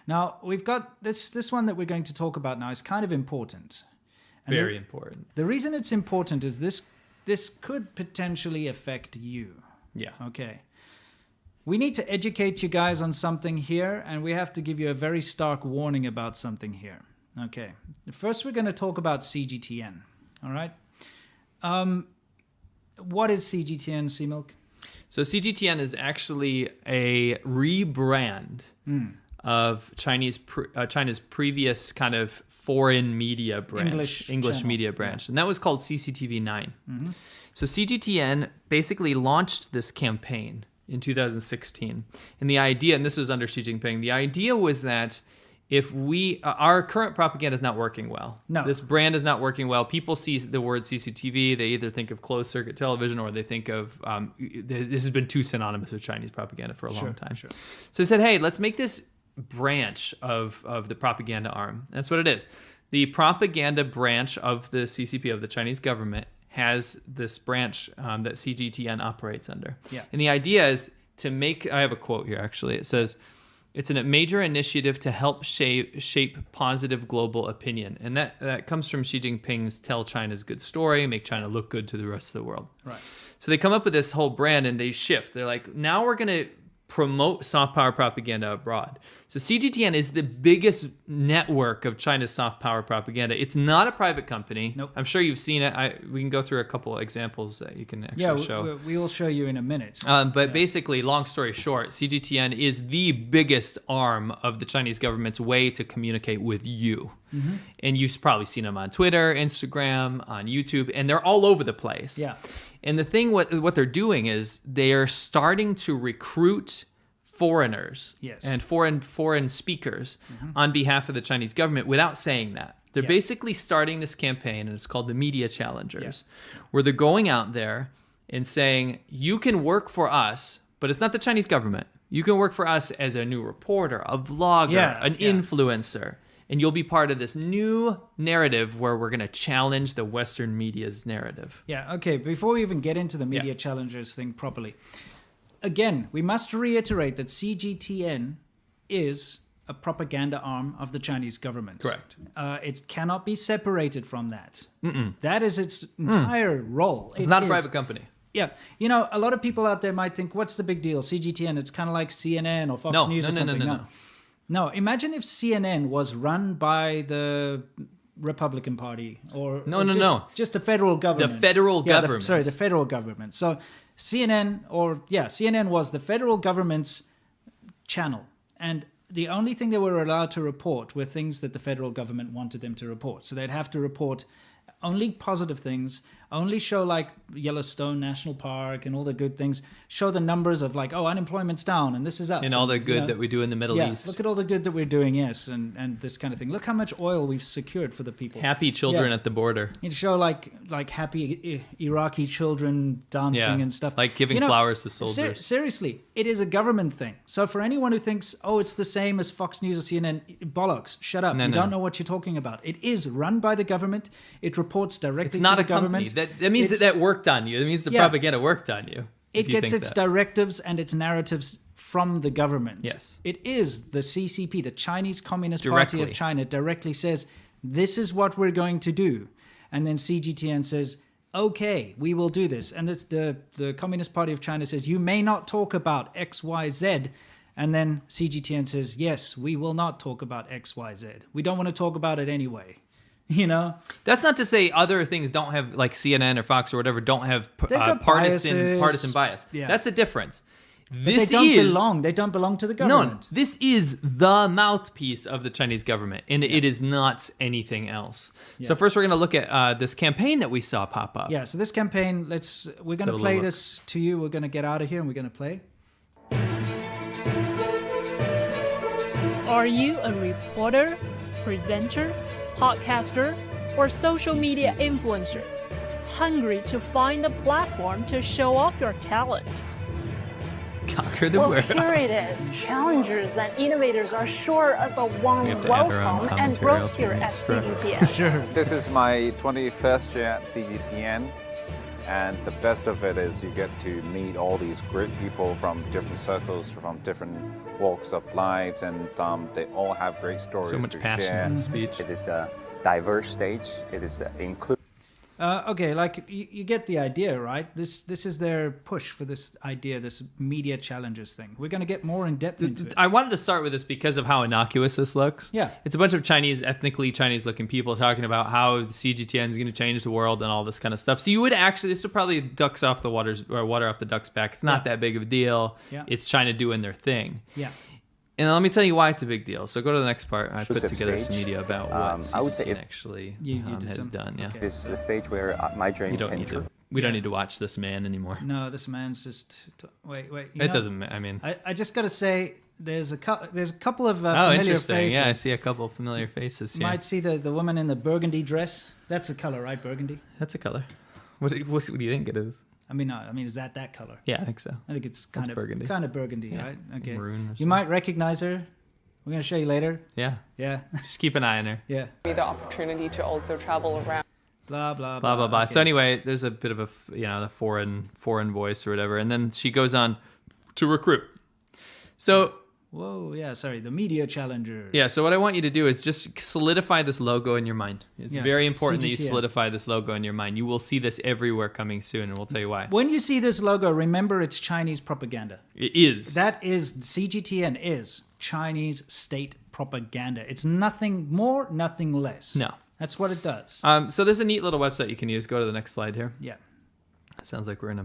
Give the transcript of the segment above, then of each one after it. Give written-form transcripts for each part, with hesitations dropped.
Now, we've got this one that we're going to talk about now is kind of important. And Very important. The reason it's important is this could potentially affect you. Yeah. Okay. We need to educate you guys on something here, and we have to give you a very stark warning about something here. Okay. First, we're going to talk about CGTN. All right. What is CGTN, C-Milk? So CGTN is actually a rebrand of China's previous kind of foreign media branch, English media branch. And that was called CCTV 9. Mm-hmm. So CGTN basically launched this campaign in 2016. And the idea, and this was under Xi Jinping, the idea was that if our current propaganda is not working well. No. This brand is not working well. People see the word CCTV, they either think of closed circuit television or they think of, this has been too synonymous with Chinese propaganda for a long time. Sure. So they said, hey, let's make this branch of the propaganda arm. That's what it is. The propaganda branch of the CCP, of the Chinese government, has this branch that CGTN operates under. Yeah. And the idea is to make, I have a quote here actually, it says, it's a major initiative to help shape positive global opinion. And that comes from Xi Jinping's Tell China's Good Story, make China look good to the rest of the world. Right. So they come up with this whole brand and they shift. They're like, now we're going to promote soft power propaganda abroad. So CGTN is the biggest network of China's soft power propaganda. It's not a private company. Nope. I'm sure you've seen it. We can go through a couple of examples that you can actually show. We will show you in a minute. Basically, long story short, CGTN is the biggest arm of the Chinese government's way to communicate with you. Mm-hmm. And you've probably seen them on Twitter, Instagram, on YouTube, and they're all over the place. Yeah. And the thing, what they're doing is they are starting to recruit foreigners and foreign speakers on behalf of the Chinese government without saying that. They're basically starting this campaign, and it's called the Media Challengers, where they're going out there and saying, you can work for us, but it's not the Chinese government. You can work for us as a new reporter, a vlogger, an influencer. And you'll be part of this new narrative where we're going to challenge the Western media's narrative. Yeah, okay. Before we even get into the Media Challengers thing properly, again, we must reiterate that CGTN is a propaganda arm of the Chinese government. Correct. It cannot be separated from that. Mm-mm. That is its entire role. It's not a private company. Yeah. You know, a lot of people out there might think, what's the big deal? CGTN, it's kind of like CNN or Fox News or something. No, imagine if CNN was run by the Republican Party or just the federal government. The federal government. The federal government. So CNN was the federal government's channel. And the only thing they were allowed to report were things that the federal government wanted them to report. So they'd have to report only positive things, only show like Yellowstone National Park and all the good things, show the numbers of like, oh, unemployment's down and this is up. And all the good that we do in the Middle East. Look at all the good that we're doing, and this kind of thing. Look how much oil we've secured for the people. Happy children at the border. You show like happy Iraqi children dancing and stuff. Like giving flowers to soldiers. Seriously, it is a government thing. So for anyone who thinks, oh, it's the same as Fox News or CNN, bollocks, shut up. You don't know what you're talking about. It is run by the government. It reports directly to the government. It's not a company. That means that worked on you. That means the propaganda worked on you. It gets its directives and its narratives from the government. Yes. It is the CCP, the Chinese Communist Party of China, directly says, this is what we're going to do. And then CGTN says, okay, we will do this. And it's the Communist Party of China says, you may not talk about X, Y, Z. And then CGTN says, yes, we will not talk about X, Y, Z. We don't want to talk about it anyway. You know, that's not to say other things don't have, like CNN or Fox or whatever, don't have partisan bias. Yeah. That's a difference. They don't belong to the government. No, this is the mouthpiece of the Chinese government, and it is not anything else. Yeah. So first, we're going to look at this campaign that we saw pop up. Yeah. So this campaign, we're going to play this to you. We're going to get out of here, and we're going to play. Are you a reporter, presenter, podcaster, or social media influencer, hungry to find a platform to show off your talent? Conquer the world. Here it is. Challengers and innovators are sure of a warm welcome and growth here at CGTN. Sure. This is my 21st year at CGTN, And the best of it is you get to meet all these great people from different circles, from different walks of lives, and they all have great stories So much to passion share. in the speech. It is a diverse stage. It is inclusive. Okay, like you get the idea, right? This is their push for this idea, this media challengers thing. We're going to get more in depth into it. I wanted to start with this because of how innocuous this looks. Yeah. It's a bunch of ethnically Chinese-looking people talking about how the CGTN is going to change the world and all this kind of stuff. So you would actually, this would probably ducks off the waters, or water off the duck's back. It's not that big of a deal. Yeah. It's China doing their thing. Yeah. And let me tell you why it's a big deal. So go to the next part. I put Inclusive together stage. some media about what I would say CGTN actually You did has some- done. Yeah. okay. This is the stage where my dream We don't came need true. to. We don't need to watch this man anymore. No, this man's just wait. It doesn't. I mean. I just got to say, there's a couple of Oh, familiar interesting. faces. Yeah, I see a couple of familiar faces You here. might see the woman in the burgundy dress. That's a color, right? Burgundy. That's a color. What do you think it is? I mean, is that color? Yeah, I think so. I think it's That's kind of burgundy. Kind of burgundy, Yeah. right? Okay. Maroon or You something. might recognize her. We're gonna show you later. Yeah. Yeah. Just keep an eye on her. Yeah. Me the opportunity to also travel around. Blah blah Blah blah blah. Okay. So anyway, there's a bit of a the foreign voice or whatever, and then she goes on to recruit. So Whoa, yeah, sorry, the media challengers. yeah, so what I want you to do is just solidify this logo in your mind. It's Yeah. very important that you CGTN. solidify this logo in your mind. You will see this everywhere coming soon, and we'll tell you why. When you see this logo, remember it's Chinese propaganda. It is. That is CGTN is Chinese state propaganda. It's nothing more, nothing less. No. That's what it does. So there's a neat little website you can use. Go to the next slide here. Yeah. Sounds like we're in a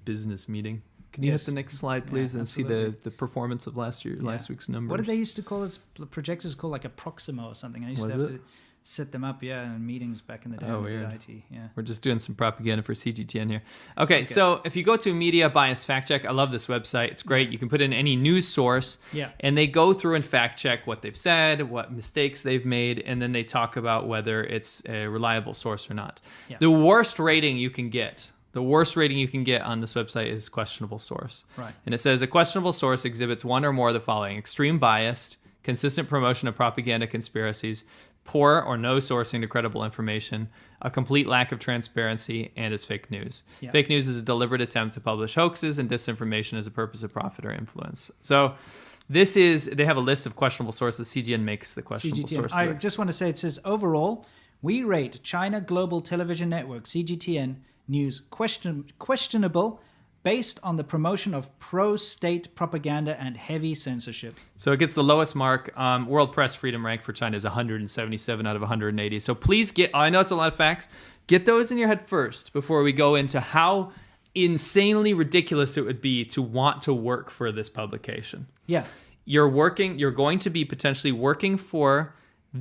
business meeting. Can you Yes. hit the next slide, please, and see absolutely. the performance of last week's numbers? What did they used to call it? Projectors called like a Proxima or something. I used Was to have it? to set them up, in meetings back in the day. Oh, when we did weird. IT, yeah. We're just doing some propaganda for CGTN here. Okay, so if you go to Media Bias Fact Check, I love this website. It's great. You can put in any news source, Yeah. and they go through and fact check what they've said, what mistakes they've made, and then they talk about whether it's a reliable source or not. Yeah. The worst rating you can get on this website is questionable source. Right. And it says a questionable source exhibits one or more of the following: extreme bias, consistent promotion of propaganda conspiracies, poor or no sourcing to credible information, a complete lack of transparency, and is fake news. Yeah. Fake news is a deliberate attempt to publish hoaxes, and disinformation as a purpose of profit or influence. So they have a list of questionable sources. CGN makes the questionable CGTN. source I list. just want to say, it says overall, we rate China Global Television Network, CGTN, news questionable based on the promotion of pro-state propaganda and heavy censorship. So it gets the lowest mark. World Press Freedom rank for China is 177 out of 180. So please I know it's a lot of facts, get those in your head first before we go into how insanely ridiculous it would be to want to work for this publication. Yeah. You're going to be potentially working for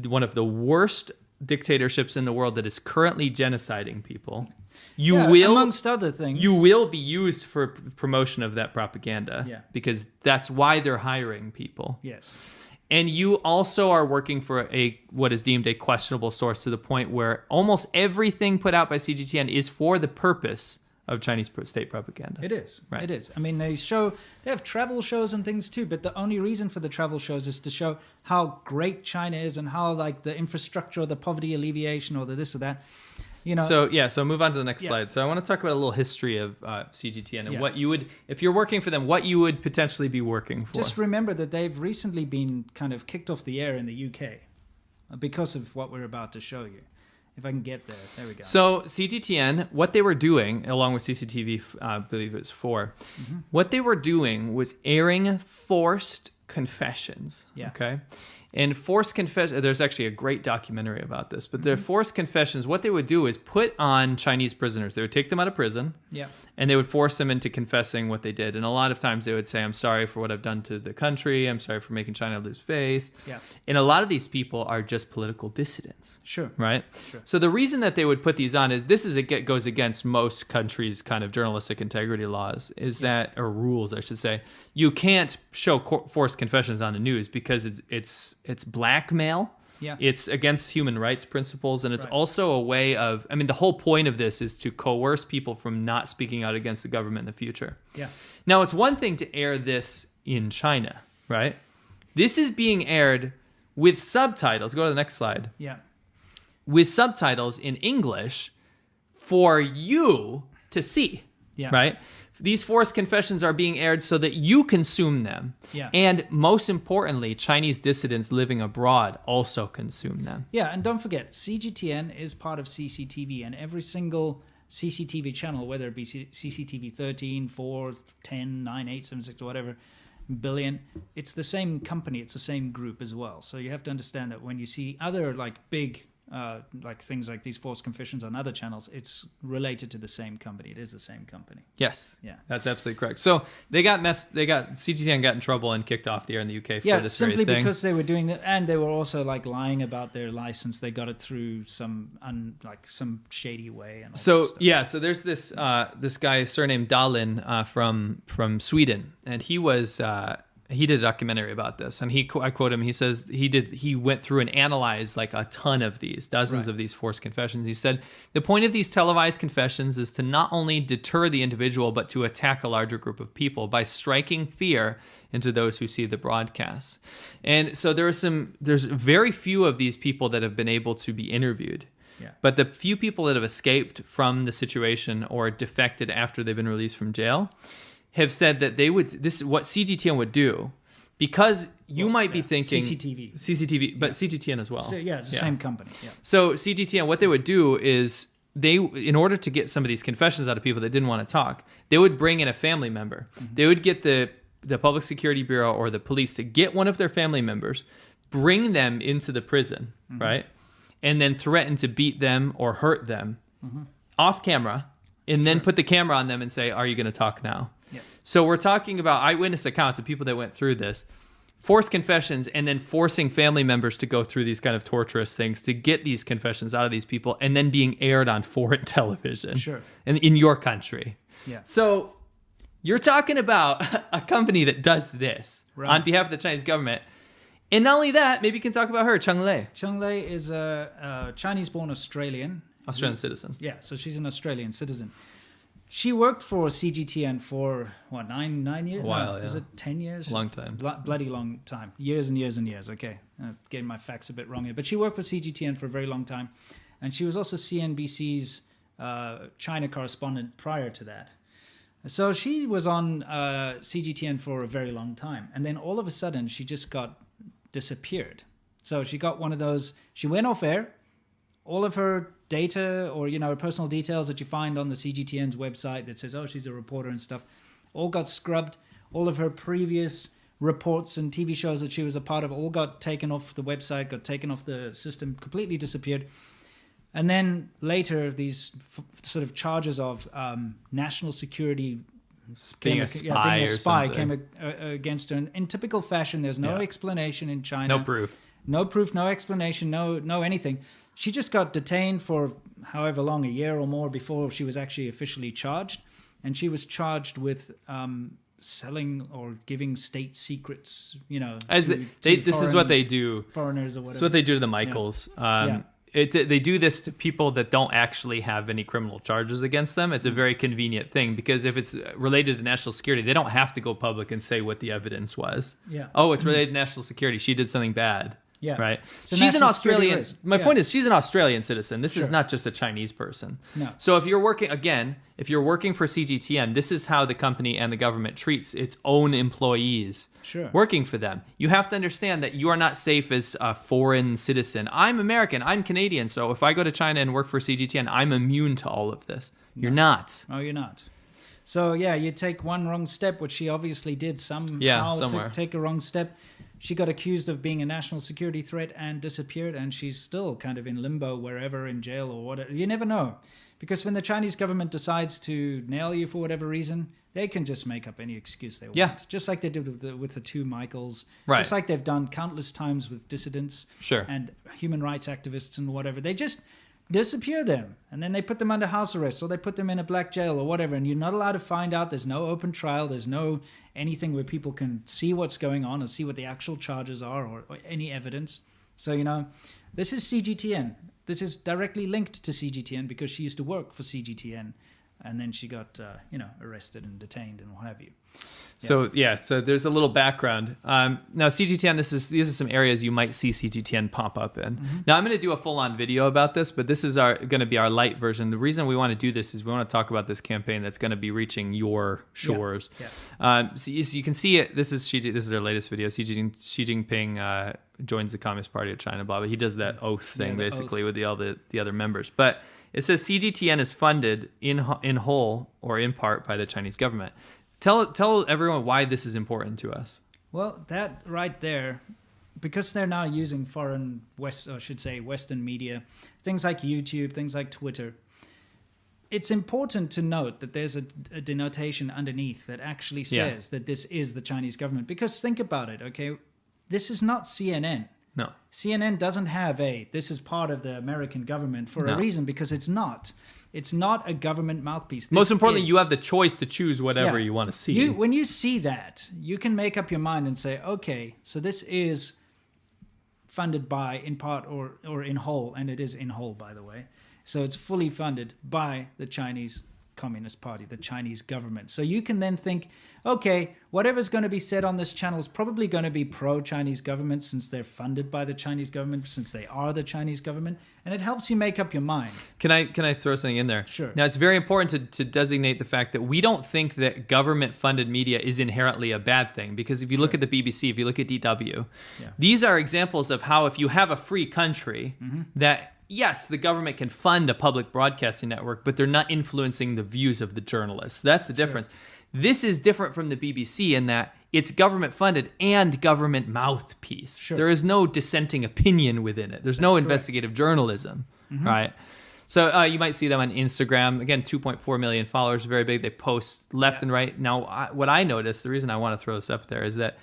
one of the worst dictatorships in the world that is currently genociding people. Amongst other things. You will be used for promotion of that propaganda. Yeah. Because that's why they're hiring people. Yes. And you also are working for what is deemed a questionable source, to the point where almost everything put out by CGTN is for the purpose of Chinese state propaganda. It is. Right. It is. I mean, they have travel shows and things too, but the only reason for the travel shows is to show how great China is and how like the infrastructure or the poverty alleviation or the this or that. So move on to the next Yeah. slide. So I want to talk about a little history of CGTN and Yeah. what you would, if you're working for them, what you would potentially be working for. Just remember that they've recently been kind of kicked off the air in the UK because of what we're about to show you. If I can get there. There we go. So CGTN, what they were doing, along with CCTV, I believe it was 4, Mm-hmm. what they were doing was airing forced confessions. Yeah. Okay. And forced confession, there's actually a great documentary about this, but their forced confessions, what they would do is put on Chinese prisoners. They would take them out of prison, Yeah. and they would force them into confessing what they did. And a lot of times they would say, I'm sorry for what I've done to the country. I'm sorry for making China lose face. Yeah. And a lot of these people are just political dissidents. Sure. Right? So the reason that they would put these on is it goes against most countries' kind of journalistic integrity laws, or rules, I should say. You can't show forced confessions on the news because it's blackmail. Yeah. It's against human rights principles, and it's Right. also a way of, the whole point of this is to coerce people from not speaking out against the government in the future. Yeah. Now, it's one thing to air this in China, right? This is being aired with subtitles. Go to the next slide. Yeah. With subtitles in English for you to see. Yeah. Right? These forced confessions are being aired so that you consume them. Yeah. And most importantly, Chinese dissidents living abroad also consume them. Yeah, and don't forget, CGTN is part of CCTV, and every single CCTV channel, whether it be CCTV 13, 4, 10, 9, 8, 7, 6, whatever billion, it's the same company, it's the same group as well. So you have to understand that when you see other like big like things like these forced confessions on other channels, it's related to the same company. It is the same company. Yes. Yeah. That's absolutely correct. So CGTN got in trouble and kicked off the air in the UK for this simply very thing. because they were doing that, and they were also like lying about their license. They got it through some shady way. And all So that stuff. yeah, so there's this this guy surnamed Dahlin from Sweden, and he did a documentary about this, and I quote him. He says he went through and analyzed like a ton of these, dozens of these forced confessions. He said the point of these televised confessions is to not only deter the individual, but to attack a larger group of people by striking fear into those who see the broadcast. And so there's very few of these people that have been able to be interviewed. Yeah. But the few people that have escaped from the situation or defected after they've been released from jail have said that this is what CGTN would do, because you might be thinking CCTV, but CGTN as well. So, it's the same company. Yeah. So CGTN, what they would do is in order to get some of these confessions out of people that didn't want to talk, they would bring in a family member. Mm-hmm. They would get the Public Security Bureau or the police to get one of their family members, bring them into the prison, right? And then threaten to beat them or hurt them off camera, and then put the camera on them and say, "Are you going to talk now?" Yeah. So we're talking about eyewitness accounts of people that went through this, forced confessions, and then forcing family members to go through these kind of torturous things to get these confessions out of these people, and then being aired on foreign television in your country. Yeah. So you're talking about a company that does this on behalf of the Chinese government. And not only that, maybe you can talk about her, Cheng Lei. Cheng Lei is a Chinese-born Australian citizen. Yeah, so she's an Australian citizen. She worked for CGTN for, what, 9 years? A while, yeah. Was it 10 years? Long time. Bloody long time. Years and years and years. Okay. Getting my facts a bit wrong here. But she worked for CGTN for a very long time. And she was also CNBC's China correspondent prior to that. So she was on CGTN for a very long time. And then all of a sudden, she just got disappeared. So she got one of those, she went off air. All of her data or, her personal details that you find on the CGTN's website that says, oh, she's a reporter and stuff, all got scrubbed. All of her previous reports and TV shows that she was a part of all got taken off the website, got taken off the system, completely disappeared. And then later, these sort of charges of national security being a spy came against her. In typical fashion, there's no explanation in China. No proof. No proof, no explanation, no anything. She just got detained for however long, a year or more, before she was actually officially charged. And she was charged with selling or giving state secrets, this is what they do. Foreigners or whatever. It's what they do to the Michaels. They do this to people that don't actually have any criminal charges against them. It's a very convenient thing, because if it's related to national security, they don't have to go public and say what the evidence was. Yeah. Oh, it's related to national security. She did something bad. Yeah. Right. So she's an national Australian. security My point is, she's an Australian citizen. This is not just a Chinese person. No. So if you're working for CGTN, this is how the company and the government treats its own employees working for them. You have to understand that you are not safe as a foreign citizen. I'm American. I'm Canadian. So if I go to China and work for CGTN, I'm immune to all of this. You're not. No, you're not. So you take one wrong step, which she obviously did somewhere. Take a wrong step. She got accused of being a national security threat and disappeared, and she's still kind of in limbo wherever, in jail or whatever. You never know. Because when the Chinese government decides to nail you for whatever reason, they can just make up any excuse they want. Yeah. Just like they did with the two Michaels. Right. Just like they've done countless times with dissidents and human rights activists and whatever. They just disappear them, and then they put them under house arrest, or they put them in a black jail or whatever, and you're not allowed to find out. There's no open trial. There's no anything where people can see what's going on and see what the actual charges are, or any evidence. So, this is CGTN. This is directly linked to CGTN because she used to work for CGTN and then she got arrested and detained and what have you. So there's a little background. Now CGTN, these are some areas you might see CGTN pop up in. Now I'm going to do a full-on video about this, but this is going to be our light version. The reason we want to do this is we want to talk about this campaign that's going to be reaching your shores. So you can see it. This is their latest video. Xi Jinping joins the Communist Party of China. Blah blah. He does that oath thing basically with all the other members, but. It says CGTN is funded in whole or in part by the Chinese government. Tell everyone why this is important to us. Well, that right there, because they're now using Western media, things like YouTube, things like Twitter, it's important to note that there's a denotation underneath that actually says that this is the Chinese government. Because think about it, okay? This is not CNN. No. CNN doesn't have this is part of the American government for a reason, because it's not. It's not a government mouthpiece. Most importantly, you have the choice to choose whatever you want to see. When you see that, you can make up your mind and say, okay, so this is funded by, in part or in whole, and it is in whole, by the way. So it's fully funded by the Chinese Communist Party, the Chinese government. So you can then think, okay, whatever's going to be said on this channel is probably going to be pro-Chinese government, since they're funded by the Chinese government, since they are the Chinese government, and it helps you make up your mind. Can I throw something in there? Sure. Now, it's very important to designate the fact that we don't think that government-funded media is inherently a bad thing, because if you look at the BBC, if you look at DW, these are examples of how if you have a free country that yes, the government can fund a public broadcasting network, but they're not influencing the views of the journalists. That's the difference. This is different from the BBC in that it's government funded and government mouthpiece. There is no dissenting opinion within it. There's no investigative journalism, right? So you might see them on Instagram. Again, 2.4 million followers, very big. They post left and right. Now, what I noticed, the reason I want to throw this up there is that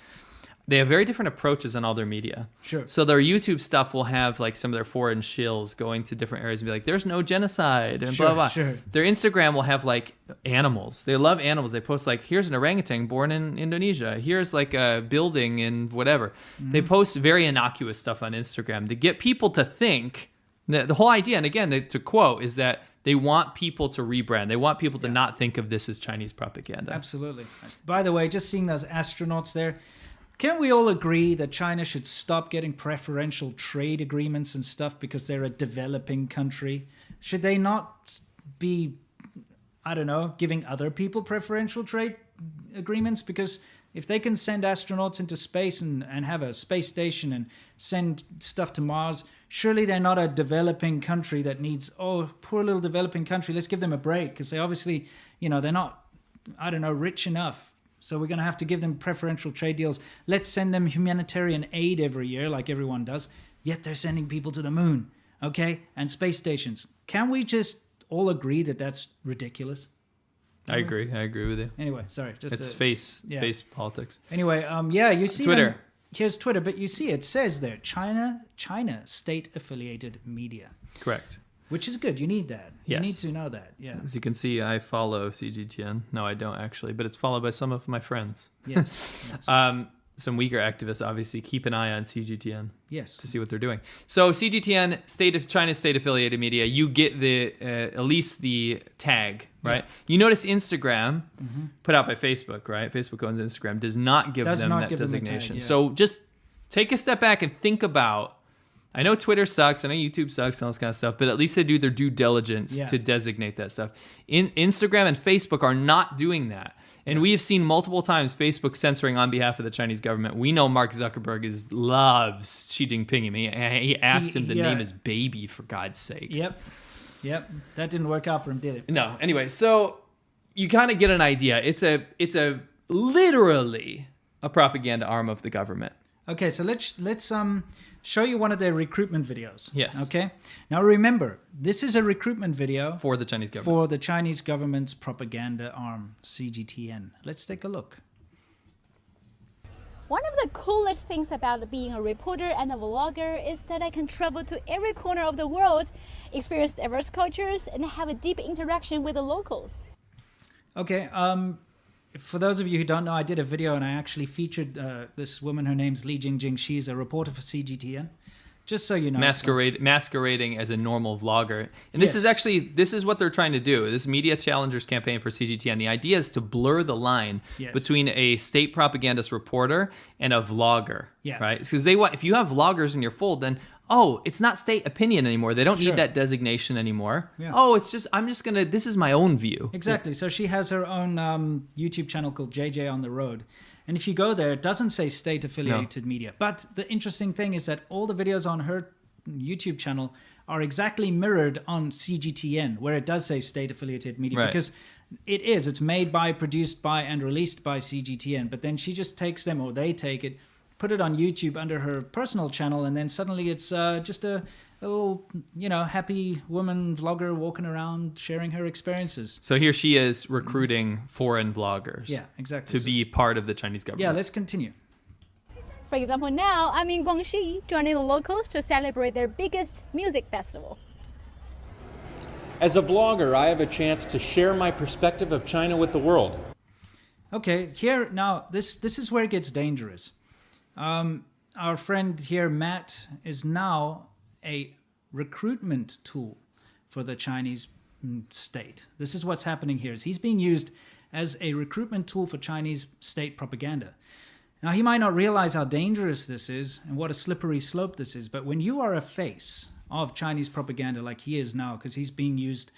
they have very different approaches on all their media. So their YouTube stuff will have like some of their foreign shills going to different areas and be like, there's no genocide and blah, blah. Their Instagram will have like animals. They love animals. They post like, here's an orangutan born in Indonesia. Here's like a building in whatever. They post very innocuous stuff on Instagram to get people to think that the whole idea, and again, to quote, is that they want people to rebrand. They want people to not think of this as Chinese propaganda. Absolutely. By the way, just seeing those astronauts there, can we all agree that China should stop getting preferential trade agreements and stuff because they're a developing country? Should they not be, I don't know, giving other people preferential trade agreements? Because if they can send astronauts into space and have a space station and send stuff to Mars, surely they're not a developing country that needs, oh, poor little developing country, let's give them a break. Because they obviously, they're not, I don't know, rich enough. So we're going to have to give them preferential trade deals. Let's send them humanitarian aid every year like everyone does. Yet they're sending people to the moon, okay? And space stations. Can we just all agree that that's ridiculous? I agree with you. Anyway, sorry. It's space politics. Anyway, you see Twitter. Here's Twitter, but you see it says there, China state-affiliated media. Correct. Which is good. You need that. You need to know that. Yeah. As you can see, I follow CGTN. No, I don't actually, but it's followed by some of my friends. Yes. Some weaker activists, obviously, keep an eye on CGTN. Yes. To see what they're doing. So CGTN, China state-affiliated media, you get at least the tag, right? Yeah. You notice Instagram, put out by Facebook, right? Facebook owns Instagram, does not give them that designation. Tag, So just take a step back and think about, I know Twitter sucks, I know YouTube sucks and all this kind of stuff, but at least they do their due diligence to designate that stuff. Instagram and Facebook are not doing that. And we have seen multiple times Facebook censoring on behalf of the Chinese government. We know Mark Zuckerberg loves Xi Jinping. He asked him to name his baby, for God's sakes. Yep. That didn't work out for him, did it? No. Anyway, so you kind of get an idea. It's a literally a propaganda arm of the government. Okay, so let's show you one of their recruitment videos. Yes. Okay. Now remember, this is a recruitment video for the Chinese government. For the Chinese government's propaganda arm, CGTN. Let's take a look. One of the coolest things about being a reporter and a vlogger is that I can travel to every corner of the world, experience diverse cultures, and have a deep interaction with the locals. Okay. For those of you who don't know, I did a video and I actually featured this woman. Her name's Li Jingjing. She's a reporter for CGTN. Just so you know. Masquerading as a normal vlogger. And this is what they're trying to do. This Media Challengers campaign for CGTN. The idea is to blur the line between a state propagandist reporter and a vlogger. Yeah. Right? Because if you have vloggers in your fold, then it's not state opinion anymore. They don't need that designation anymore. Yeah. This is my own view. Exactly. So she has her own YouTube channel called JJ on the Road. And if you go there, it doesn't say state-affiliated media. But the interesting thing is that all the videos on her YouTube channel are exactly mirrored on CGTN, where it does say state-affiliated media. Right. Because it's made by, produced by, and released by CGTN. But then she just takes them, or they take it, put it on YouTube under her personal channel, and then suddenly it's just a little, happy woman vlogger walking around sharing her experiences. So here she is recruiting foreign vloggers. Yeah, exactly. To be part of the Chinese government. Yeah, let's continue. For example, now I'm in Guangxi, joining the locals to celebrate their biggest music festival. As a vlogger, I have a chance to share my perspective of China with the world. Okay, here now, this is where it gets dangerous. Our friend here, Matt, is now a recruitment tool for the Chinese state. This is what's happening here. Is he's being used as a recruitment tool for Chinese state propaganda. Now, he might not realize how dangerous this is and what a slippery slope this is, but when you are a face of Chinese propaganda like he is now, because he's being used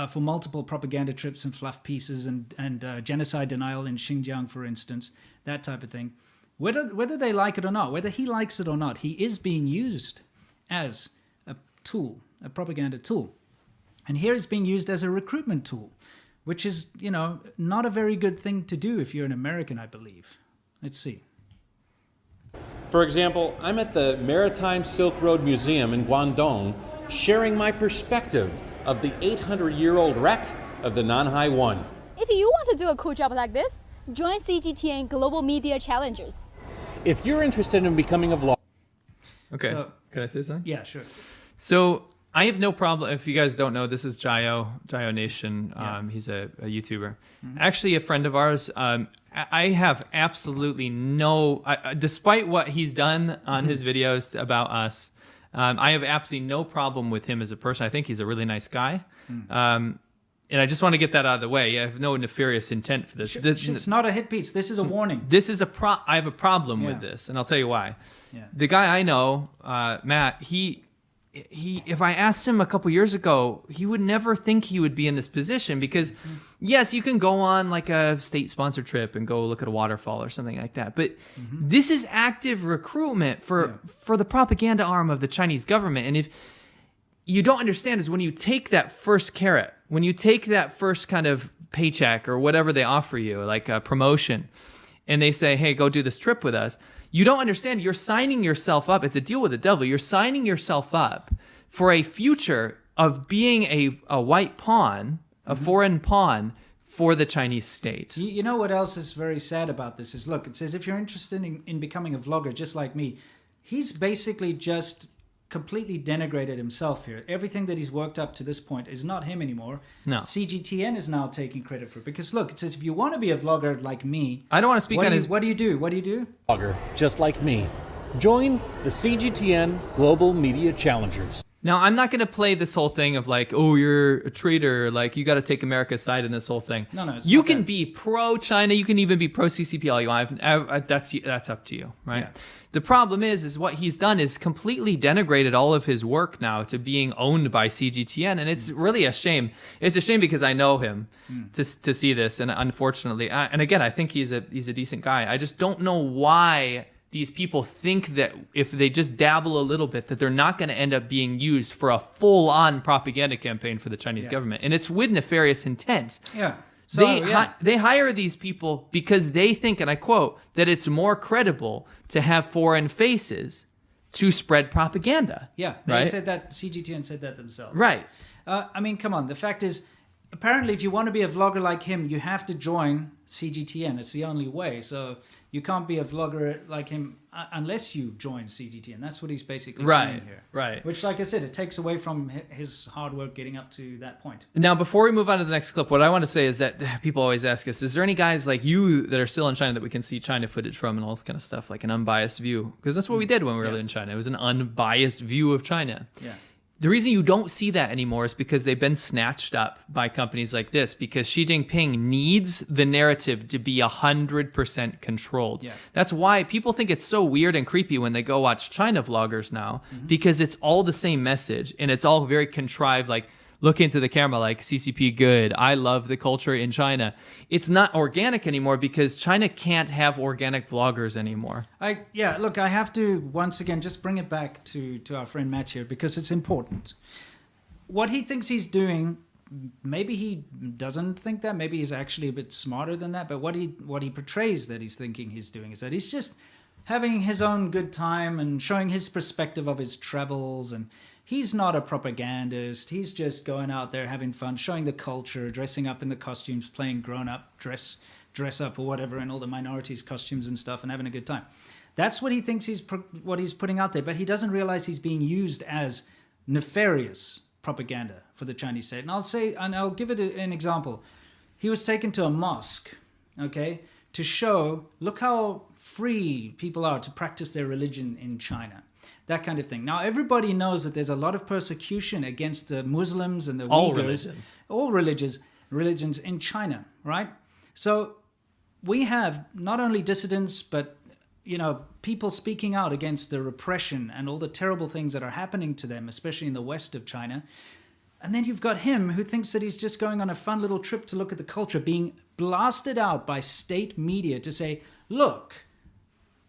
for multiple propaganda trips and fluff pieces and genocide denial in Xinjiang, for instance, that type of thing, whether they like it or not, whether he likes it or not, he is being used as a tool, a propaganda tool. And here it's being used as a recruitment tool, which is, not a very good thing to do if you're an American, I believe. Let's see. For example, I'm at the Maritime Silk Road Museum in Guangdong, sharing my perspective of the 800-year-old wreck of the Nanhai 1. If you want to do a cool job like this, join CGTN Global Media Challengers. If you're interested in becoming a vlogger... Okay. So, can I say something? Yeah, sure. So I have no problem. If you guys don't know, this is Jayo Nation. He's a YouTuber. Mm-hmm. Actually, a friend of ours. I have absolutely no, despite what he's done on his videos about us, I have absolutely no problem with him as a person. I think he's a really nice guy. And I just want to get that out of the way. I have no nefarious intent for this. It's not a hit piece. This is a warning. This is I have a problem with this, and I'll tell you why. Yeah. The guy I know, Matt, he if I asked him a couple years ago, he would never think he would be in this position because, yes, you can go on like a state-sponsored trip and go look at a waterfall or something like that. But this is active recruitment for the propaganda arm of the Chinese government. And if you don't understand is when you take that first carrot, when you take that first kind of paycheck or whatever they offer you, like a promotion, and they say, hey, go do this trip with us, you don't understand. You're signing yourself up. It's a deal with the devil. You're signing yourself up for a future of being a white pawn, a foreign pawn for the Chinese state. You know what else is very sad about this is, look, it says if you're interested in becoming a vlogger just like me, he's basically just completely denigrated himself here. Everything that he's worked up to this point is not him anymore. No. CGTN is now taking credit for it. Because look, it says if you want to be a vlogger like me... I don't want to speak on his... What do you do? What do you do? Vlogger, just like me. Join the CGTN Global Media Challengers. Now, I'm not going to play this whole thing of like, oh, you're a traitor, like you got to take America's side in this whole thing. No, you can be pro-China, you can even be pro-CCP all you want. That's up to you, right? Yeah. The problem is what he's done is completely denigrated all of his work now to being owned by CGTN, and it's really a shame. It's a shame because I know him to see this, and unfortunately, and again, I think he's a decent guy. I just don't know why these people think that if they just dabble a little bit, that they're not going to end up being used for a full-on propaganda campaign for the Chinese government, and it's with nefarious intent. Yeah. So, they hire these people because they think, and I quote, that it's more credible to have foreign faces to spread propaganda. Yeah, they said that, CGTN said that themselves. Right. I mean, come on. The fact is, apparently, if you want to be a vlogger like him, you have to join CGTN. It's the only way. So you can't be a vlogger like him unless you join CGTN. That's what he's basically saying here. Right. Which, like I said, it takes away from his hard work getting up to that point. Now, before we move on to the next clip, what I want to say is that people always ask us, is there any guys like you that are still in China that we can see China footage from and all this kind of stuff, like an unbiased view? Because that's what we did when we were in China. It was an unbiased view of China. Yeah. The reason you don't see that anymore is because they've been snatched up by companies like this, because Xi Jinping needs the narrative to be 100% controlled. Yeah. That's why people think it's so weird and creepy when they go watch China vloggers now, because it's all the same message and it's all very contrived, like look into the camera like CCP good, I love the culture in China. It's not organic anymore because China can't have organic vloggers anymore. Look, I have to once again just bring it back to our friend Matt here because it's important. What he thinks he's doing, maybe he doesn't think that, maybe he's actually a bit smarter than that, but what he portrays that he's thinking he's doing is that he's just having his own good time and showing his perspective of his travels, and he's not a propagandist. He's just going out there having fun, showing the culture, dressing up in the costumes, playing grown-up, dress up or whatever, in all the minorities' costumes and stuff, and having a good time. That's what he thinks what he's putting out there, but he doesn't realize he's being used as nefarious propaganda for the Chinese state. And I'll give it an example. He was taken to a mosque, okay, to show, look how free people are to practice their religion in China. That kind of thing. Now, everybody knows that there's a lot of persecution against the Muslims and the Uyghurs. All religions in China, right? So we have not only dissidents, but, people speaking out against the repression and all the terrible things that are happening to them, especially in the west of China. And then you've got him who thinks that he's just going on a fun little trip to look at the culture, being blasted out by state media to say, look,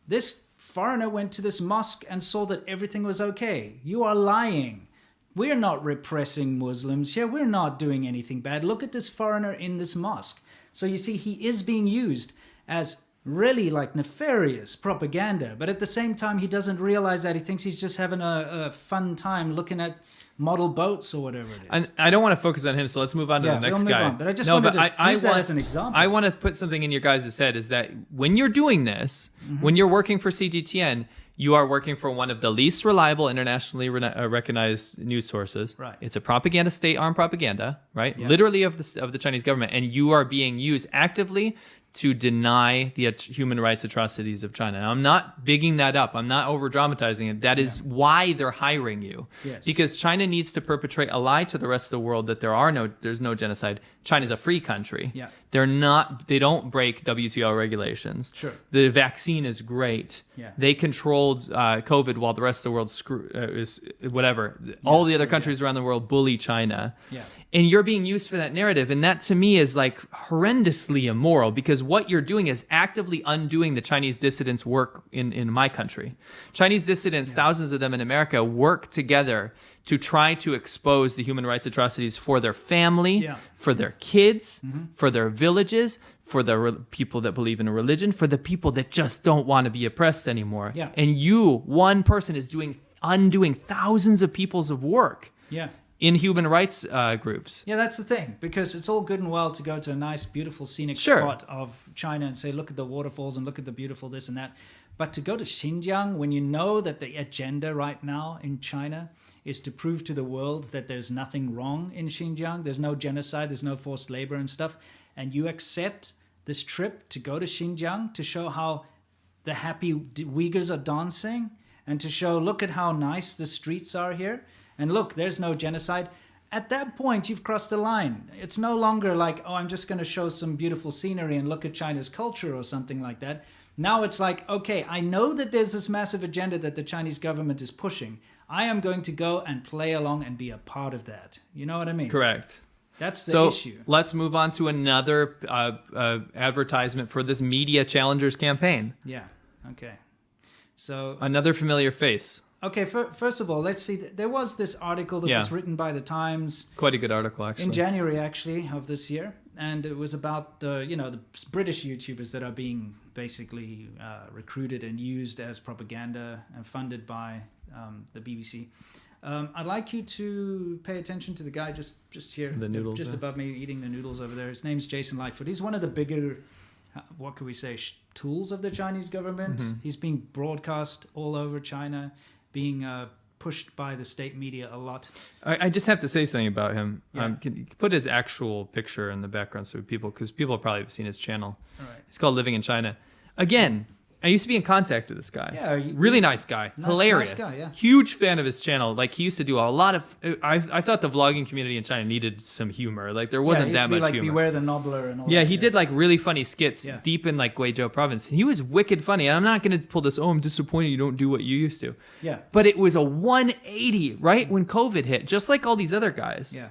this foreigner went to this mosque and saw that everything was okay. You are lying. We're not repressing Muslims here. We're not doing anything bad. Look at this foreigner in this mosque. So you see, he is being used as really like nefarious propaganda. But at the same time, he doesn't realize that. He thinks he's just having a fun time looking at model boats or whatever it is. And I don't want to focus on him, so let's move on to the next guy. But I just wanted to use that as an example. I want to put something in your guys' head, is that when you're doing this, when you're working for CGTN, you are working for one of the least reliable internationally recognized news sources. Right. It's a propaganda, state-armed propaganda, right? Yeah. Literally of the Chinese government, and you are being used actively to deny the human rights atrocities of China. Now, I'm not bigging that up. I'm not over-dramatizing it. That is why they're hiring you. Yes. Because China needs to perpetrate a lie to the rest of the world that there's no genocide. China's a free country. Yeah. They don't break WTO regulations. Sure. The vaccine is great. Yeah. They controlled COVID while the rest of the world is whatever. All the other countries around the world bully China. Yeah. And you're being used for that narrative. And that to me is like horrendously immoral, because what you're doing is actively undoing the Chinese dissidents' work in my country. Chinese dissidents, thousands of them in America, work together to try to expose the human rights atrocities for their family, for their kids, for their villages, for the people that believe in a religion, for the people that just don't want to be oppressed anymore. Yeah. And you, one person, is undoing thousands of people's of work. Yeah. In human rights groups. Yeah, that's the thing, because it's all good and well to go to a nice, beautiful, scenic spot of China and say, look at the waterfalls and look at the beautiful this and that. But to go to Xinjiang, when you know that the agenda right now in China is to prove to the world that there's nothing wrong in Xinjiang, there's no genocide, there's no forced labor and stuff, and you accept this trip to go to Xinjiang to show how the happy Uyghurs are dancing and to show, look at how nice the streets are here. And look, there's no genocide. At that point, you've crossed the line. It's no longer like, oh, I'm just going to show some beautiful scenery and look at China's culture or something like that. Now it's like, okay, I know that there's this massive agenda that the Chinese government is pushing. I am going to go and play along and be a part of that. You know what I mean? Correct. That's the issue. So let's move on to another advertisement for this Media Challengers campaign. Yeah. Okay. So another familiar face. Okay, first of all, let's see. There was this article that was written by the Times. Quite a good article, actually. In January, actually, of this year. And it was about, the British YouTubers that are being basically recruited and used as propaganda and funded by the BBC. I'd like you to pay attention to the guy just here, the noodles, just above me, eating the noodles over there. His name's Jason Lightfoot. He's one of the bigger, what can we say, tools of the Chinese government. Mm-hmm. He's being broadcast all over China, being pushed by the state media a lot. I just have to say something about him. Yeah. Can you put his actual picture in the background so because people probably have seen his channel. All right. It's called Living in China. Again, I used to be in contact with this guy. Yeah, really nice guy, hilarious. Nice guy, yeah. Huge fan of his channel. Like he used to do a lot of. I thought the vlogging community in China needed some humor. Like there wasn't that much like humor. Beware the Nobbler and all Yeah, that. he did like really funny skits deep in like Guizhou province. He was wicked funny. And I'm not going to pull this, I'm disappointed you don't do what you used to. Yeah. But it was a 180 right when COVID hit, just like all these other guys. Yeah.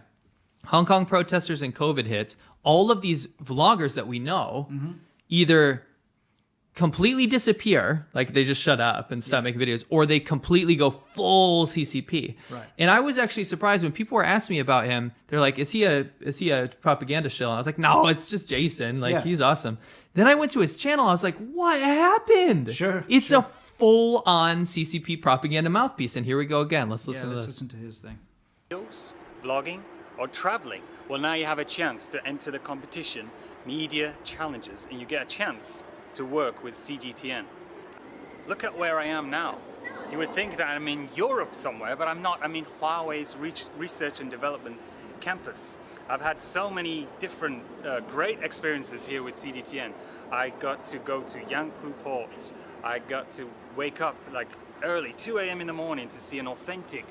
Hong Kong protesters and COVID hits, all of these vloggers that we know either completely disappear, like they just shut up and stop making videos, or they completely go full CCP. Right. And I was actually surprised when people were asking me about him. They're like, "Is he a propaganda shill?" And I was like, "No, it's just Jason. Like he's awesome." Then I went to his channel. I was like, "What happened?" Sure. It's a full-on CCP propaganda mouthpiece. And here we go again. Let's listen to this. Listen to his thing. Videos, vlogging, or traveling. Well, now you have a chance to enter the competition, Media Challengers, and you get a chance to work with CGTN. Look at where I am now. You would think that I'm in Europe somewhere, but I'm not. I'm in Huawei's Research and Development campus. I've had so many different great experiences here with CGTN. I got to go to Yangpu Port. I got to wake up like early, 2 a.m. in the morning to see an authentic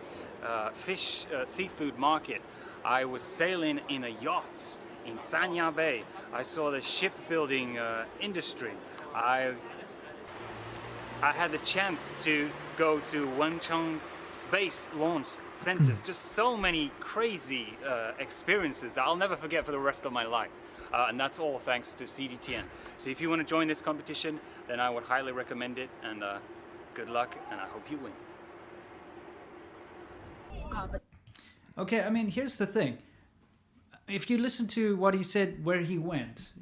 seafood market. I was sailing in a yacht in Sanya Bay. I saw the shipbuilding industry. I had the chance to go to Wencheng Space Launch Centers. Just so many crazy experiences that I'll never forget for the rest of my life. And that's all thanks to CGTN. So if you want to join this competition, then I would highly recommend it. And good luck, and I hope you win. Okay, I mean, here's the thing. If you listen to what he said, where he went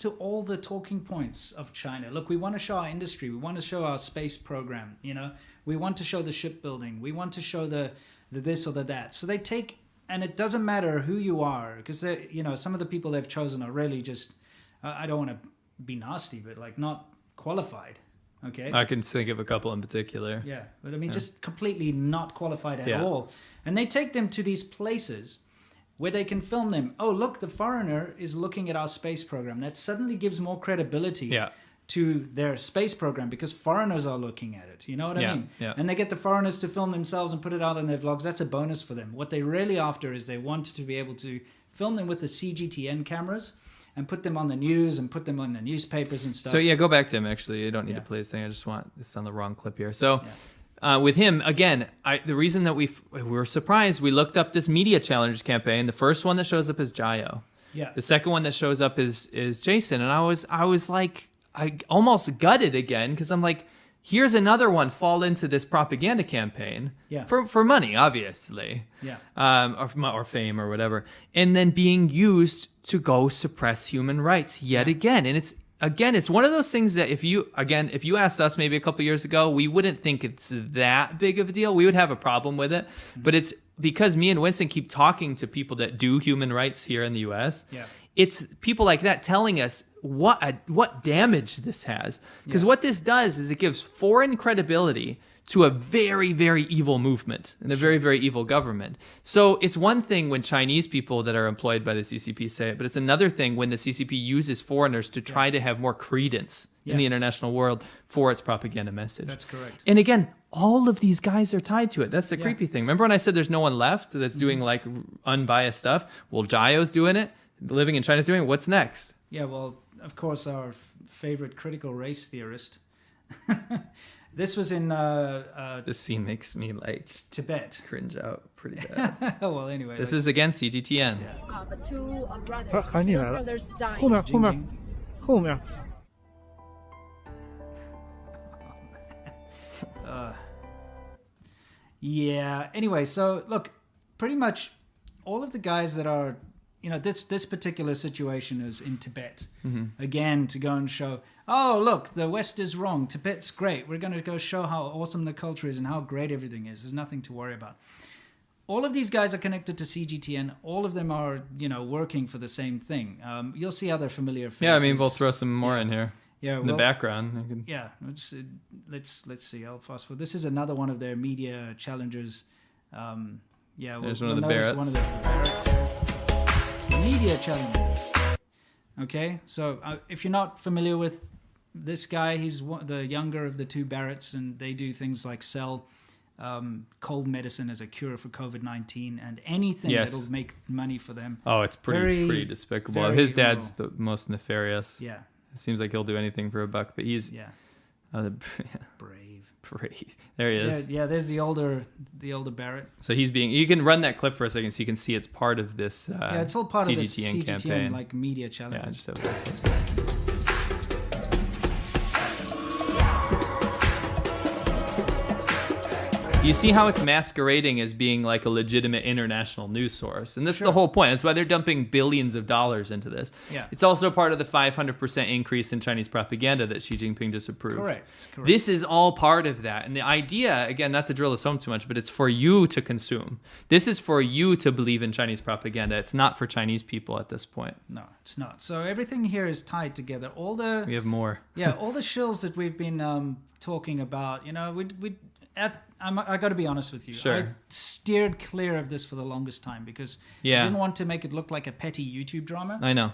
to all the talking points of China. Look, we want to show our industry. We want to show our space program. You know, we want to show the shipbuilding. We want to show the this or the that. So they take, and it doesn't matter who you are, because you know, some of the people they've chosen are really just, I don't want to be nasty, but like not qualified. Okay. I can think of a couple in particular. Yeah, but I mean, just completely not qualified at all. And they take them to these places where they can film them. Oh, look, the foreigner is looking at our space program. That suddenly gives more credibility to their space program because foreigners are looking at it. You know what I mean? Yeah. And they get the foreigners to film themselves and put it out on their vlogs. That's a bonus for them. What they're really after is they want to be able to film them with the CGTN cameras and put them on the news and put them on the newspapers and stuff. So yeah, go back to him actually. You don't need to play this thing. I just want this on the wrong clip here. So with him, again, the reason that we were surprised, we looked up this Media Challengers campaign. The first one that shows up is Jiao. Yeah. The second one that shows up is Jason. And I was like, I almost gutted again because I'm like, here's another one fall into this propaganda campaign for money, obviously, or fame or whatever, and then being used to go suppress human rights yet again. And it's one of those things that if you asked us maybe a couple years ago, we wouldn't think it's that big of a deal. We would have a problem with it, but it's because me and Winston keep talking to people that do human rights here in the U.S. Yeah. It's people like that telling us what damage this has. Because what this does is it gives foreign credibility to a very, very evil movement and a very, very evil government. So it's one thing when Chinese people that are employed by the CCP say it, but it's another thing when the CCP uses foreigners to try to have more credence in the international world for its propaganda message. That's correct. And again, all of these guys are tied to it. That's the creepy thing. Remember when I said there's no one left that's doing like unbiased stuff? Well, Jiao's doing it. Living in China's doing it. What's next? Yeah, well, of course, our favorite critical race theorist. This was in this scene makes me like Tibet. Cringe out pretty bad. Well, anyway. This is again CGTN. But two brothers, those brothers died. 后面 Yeah, anyway, so look, pretty much all of the guys that are, you know, this particular situation is in Tibet. Again, to go and show, oh, look, the West is wrong. Tibet's great. We're going to go show how awesome the culture is and how great everything is. There's nothing to worry about. all of these guys are connected to CGTN. All of them are, working for the same thing. You'll see other familiar faces. Yeah, I mean, we'll throw some more in here. Yeah, in the background. Yeah, let's see. I'll fast forward. This is another one of their media challengers. There's one of the Barretts. One of the Barretts here. Media challengers. Okay, so if you're not familiar with this guy, he's the younger of the two Barretts, and they do things like sell cold medicine as a cure for COVID-19 and anything that'll make money for them. Oh, it's pretty despicable. His dad's the most nefarious. Yeah. It seems like he'll do anything for a buck, but he's brave. There he is. Yeah, there's the older Barrett. So he's being. You can run that clip for a second, so you can see it's part of this. It's all part CGTN of this CGTN campaign, like media challenge. Yeah, I just have that. You see how it's masquerading as being like a legitimate international news source. And this is the whole point. That's why they're dumping billions of dollars into this. Yeah. It's also part of the 500% increase in Chinese propaganda that Xi Jinping just approved. Correct. This is all part of that. And the idea, again, not to drill this home too much, but it's for you to consume. This is for you to believe in Chinese propaganda. It's not for Chinese people at this point. No, it's not. So everything here is tied together. We have more. Yeah, all the shills that we've been talking about, I got to be honest with you. Sure. I steered clear of this for the longest time because I didn't want to make it look like a petty YouTube drama. I know.